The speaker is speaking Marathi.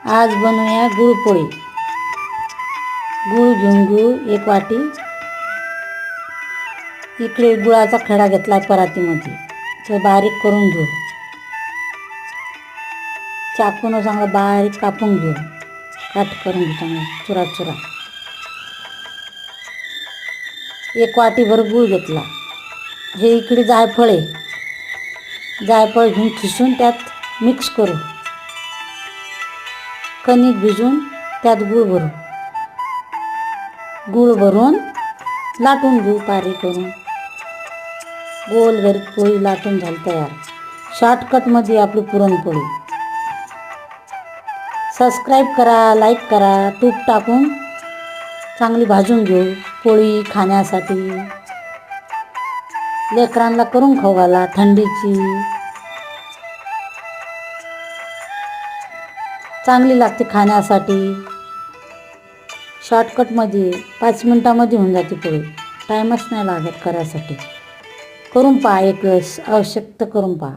आज बनवूया गुळपोळी. गूळ घेऊन घेऊ 1 वाटी. इकडे गुळाचा खडा घेतला परातीमध्ये, तो बारीक करून घेऊ. चाकून चांगला बारीक कापून घेऊ, काट करून घेऊ चांगला चुरा चुरा. 1 वाटीभर गूळ घेतला. हे इकडे जायफळ आहे, जायफळ घेऊन खिसून त्यात मिक्स करू. कणिक भिजून त्यात गूळ भरू. गूळ भरून लाटून घेऊ बारीक करून. गोल गरीब पोळी लाटून झाली तयार. शॉर्टकटमध्ये आपली पुरणपोळी. सबस्क्राईब करा, लाईक करा. तूप टाकून चांगली भाजून घेऊ. पोळी खाण्यासाठी लेकरांना करून खाऊ घाला थंडीची. चांगली लागते खाण्यासाठी. शॉर्टकटमध्ये 5 मिनटामध्ये होऊन जाते पोळी. टाईमच नाही लागत करायसाठी. करून पहा, एक वेळेस आवश्यक करून पहा.